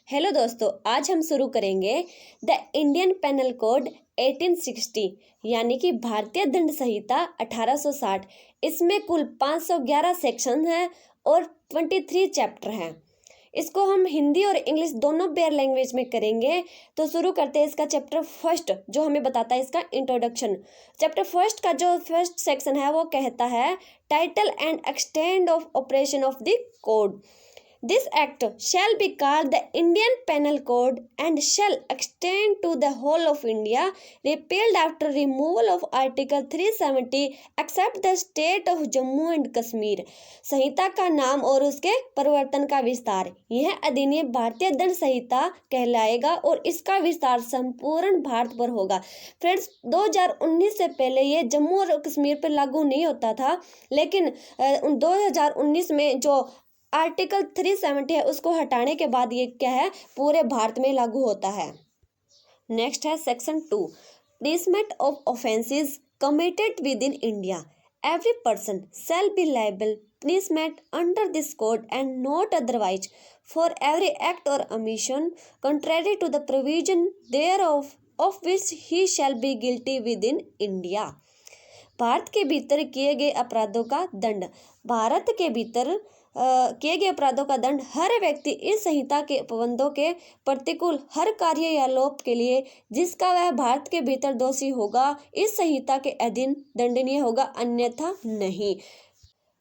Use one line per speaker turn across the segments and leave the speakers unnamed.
Hello दोस्तों, आज हम शुरू करेंगे द इंडियन पेनल कोड 1860 यानी कि भारतीय दंड संहिता 1860। इसमें कुल 511 सेक्शन हैं और 23 चैप्टर हैं। इसको हम हिंदी और इंग्लिश दोनों पेयर लैंग्वेज में करेंगे। तो शुरू करते हैं इसका चैप्टर फर्स्ट, जो हमें बताता है इसका इंट्रोडक्शन। चैप्टर फर्स्ट का जो फर्स्ट सेक्शन है वो कहता है title and extend of operation of the code. This act shall be called the Indian Penal Code and shall extend to the whole of India, repealed after removal of Article 370 except the state of Jammu and Kashmir। संहिता का नाम और उसके परिवर्तन का विस्तार। यह अधिनियम भारतीय दंड संहिता कहलाएगा और इसका विस्तार संपूर्ण भारत पर होगा। फ्रेंड्स, 2019 से पहले ये जम्मू और कश्मीर पर लागू नहीं होता था, लेकिन 2019 में जो आर्टिकल 370 है उसको हटाने के बाद ये क्या है, पूरे भारत में लागू होता है। नेक्स्ट है section 2, punishment of offences committed with in India. Every person shall be liable punishment under this code and not otherwise for every act or omission contrary to the provision thereof of which he shall be guilty within India। Bharat के भीतर किए गए अपराधों का दंड। भारत के भीतर किए गए अपराधों का दंड हर व्यक्ति इस संहिता के उपबंधों के प्रतिकूल हर कार्य या लोप के लिए जिसका वह भारत के भीतर दोषी होगा इस संहिता के अधीन दंडनीय होगा, अन्यथा नहीं।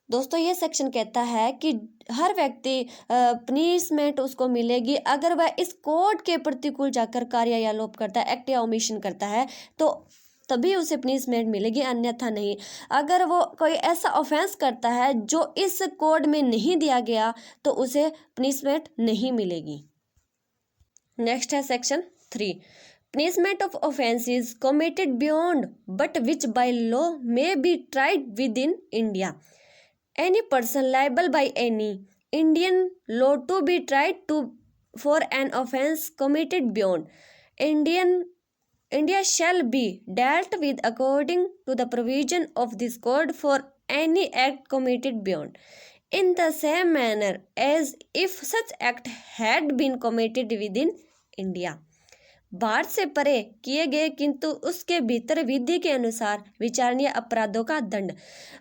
दोस्तों, ये सेक्शन कहता है कि हर व्यक्ति पनिशमेंट उसको मिलेगी अगर वह इस कोड के प्रतिकूल जाकर कार्य या लोप करता है, एक्ट या ओमिशन करता है, तो तभी उसे पनिशमेंट मिलेगी, अन्यथा नहीं। अगर वो कोई ऐसा ऑफेंस करता है जो इस कोड में नहीं दिया गया तो उसे पनिशमेंट नहीं मिलेगी। नेक्स्ट है section 3, punishment of offences committed beyond but which by law may be tried with in India. Any person liable by any Indian law to be tried to for an offence committed beyond India shall be dealt with according to the provision of this code for any act committed beyond, in the same manner as if such act had been committed within India। Bharat से परे किए गए किंतु उसके भीतर विधि के अनुसार विचारणीय अपराधों का दंड।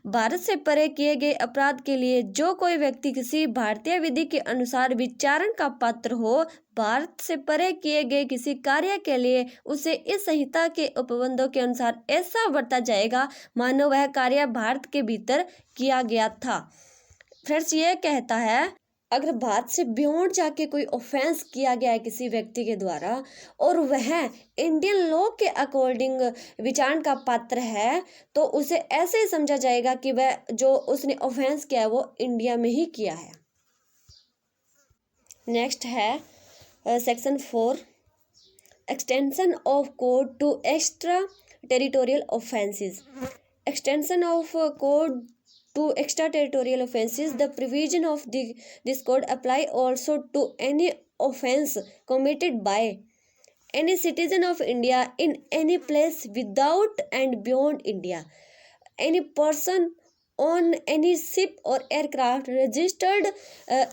भारत से परे किए गए अपराध के लिए जो कोई व्यक्ति किसी भारतीय विधि के अनुसार विचारण का पात्र हो, भारत से परे किए गए किसी कार्य के लिए उसे इस संहिता के उपबंधों के अनुसार ऐसा बरता जाएगा मानो वह कार्य भारत के भीतर किया गया था। फ्रेंड्स, ये कहता है अगर भारत से बियॉन्ड जाके कोई ऑफेंस किया गया है किसी व्यक्ति के द्वारा और वह इंडियन लॉ के अकॉर्डिंग विचारण का पात्र है, तो उसे ऐसे ही समझा जाएगा कि वह जो उसने ऑफेंस किया है वो इंडिया में ही किया है। नेक्स्ट है section 4, extension of code to extra territorial offences. Extension of code to extraterritorial offences, the provision of this code apply also to any offence committed by any citizen of India in any place without and beyond India, any person on any ship or aircraft registered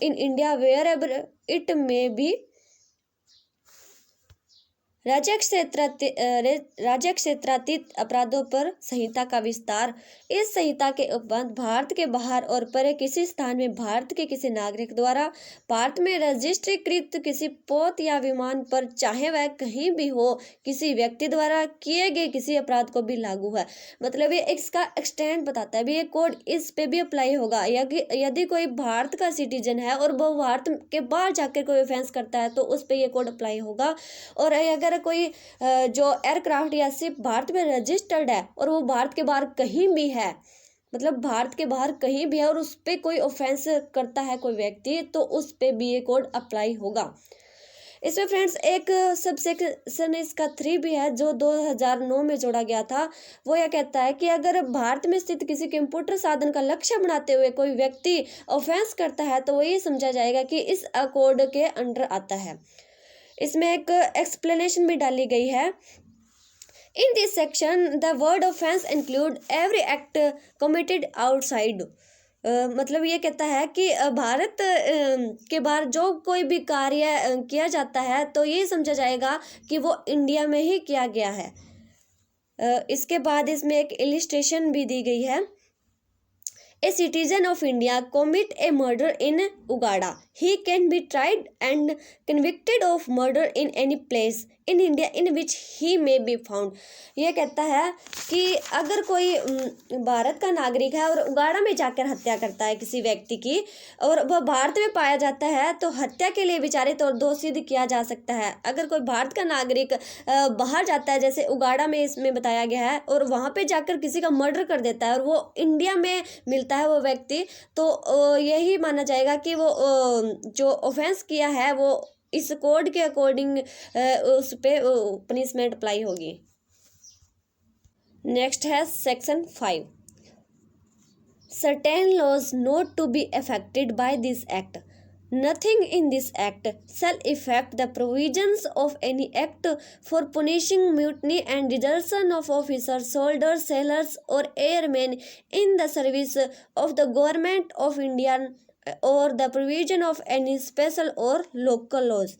in India wherever it may be। राज्य क्षेत्रातीत अपराधों पर संहिता का विस्तार। इस संहिता के उपबंध भारत के बाहर और परे किसी स्थान में भारत के किसी नागरिक द्वारा भारत में रजिस्ट्रीकृत किसी पोत या विमान पर, चाहे वह कहीं भी हो, किसी व्यक्ति द्वारा किए गए किसी अपराध को भी लागू है। मतलब ये इसका एक्सटेंड बताता है, भी ये कोड इस पे भी अप्लाई होगा। यदि कोई भारत का सिटीजन है और वो भारत के बाहर जाकर कोई ऑफेंस करता है तो उस पे ये कोड अप्लाई होगा। और अगर कोई जो एयरक्राफ्ट या शिप भारत में रजिस्टर्ड है और वो भारत के बाहर कहीं भी है, मतलब भारत के बाहर कहीं भी है और उस पे कोई ऑफेंस करता है कोई व्यक्ति, तो उस पे भी ये कोड अप्लाई होगा। इसमें फ्रेंड्स एक सब सेक्शन इसका 3 भी है जो 2009 में जोड़ा गया था। वो यह कहता है कि अगर भारत में स्थित किसी कंप्यूटर साधन का लक्ष्य बनाते हुए कोई व्यक्ति ऑफेंस करता है तो वो ये समझा जाएगा कि इस कोड के अंडर आता है। इसमें एक एक्सप्लेनेशन भी डाली गई है। In this section the word offence include every act committed outside मतलब ये कहता है कि भारत के बाहर जो कोई भी कार्य किया जाता है तो ये समझा जाएगा कि वो इंडिया में ही किया गया है। इसके बाद इसमें एक इलिस्ट्रेशन भी दी गई है। A citizen of India commit a murder in Uganda. He can be tried and convicted of murder in any place in India in which he may be found. यह कहता है कि अगर कोई भारत का नागरिक है और उगाड़ा में जाकर हत्या करता है किसी व्यक्ति की और वह भारत में पाया जाता है तो हत्या के लिए विचारित और दोषी किया जा सकता है। अगर कोई भारत का नागरिक बाहर जाता है, जैसे उगाड़ा में इसमें बताया गया है, और वहाँ पे जाकर किसी का मर्डर कर देता है और वो इंडिया में मिलता है वो व्यक्ति, तो यही माना जाएगा कि वो जो ऑफेंस किया है वो इस कोड के अकॉर्डिंग उस पे पनिशमेंट अप्लाई होगी। नेक्स्ट है section 5, certain laws not to be affected by this act. Nothing in this act shall affect the provisions of any act for punishing mutiny and desertion of officers, soldiers, sailors, or airmen in the service of the government of India or the provision of any special or local laws.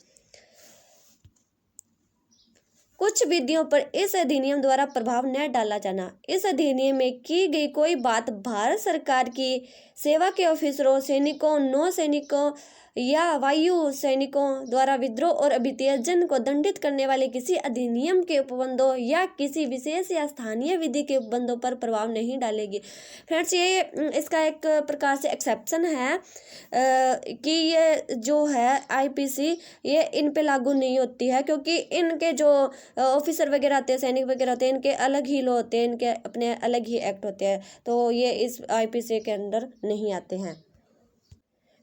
कुछ विधियों पर इस अधिनियम द्वारा प्रभाव न डाला जाना। इस अधिनियम में की गई कोई बात भारत सरकार की सेवा के ऑफिसरों, सैनिकों, नौ सैनिकों या वायु सैनिकों द्वारा विद्रोह और अभित्यजन को दंडित करने वाले किसी अधिनियम के उपबंधों या किसी विशेष या स्थानीय विधि के उपबंधों पर प्रभाव नहीं डालेगी। फ्रेंड्स, ये इसका एक प्रकार से एक्सेप्शन है कि ये जो है आईपीसी ये इन पे लागू नहीं होती है, क्योंकि इनके जो ऑफिसर वगैरह आते हैं, सैनिक वगैरह होते हैं, इनके अलग ही लॉ होते हैं, इनके अपने अलग ही एक्ट होते हैं, तो ये इस आईपीसी के अंदर नहीं आते हैं।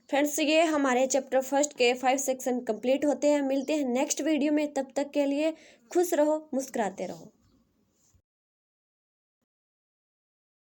फ्रेंड्स, ये हमारे चैप्टर 1 के 5 सेक्शन कंप्लीट होते हैं। मिलते हैं नेक्स्ट वीडियो में, तब तक के लिए खुश रहो, मुस्कुराते रहो।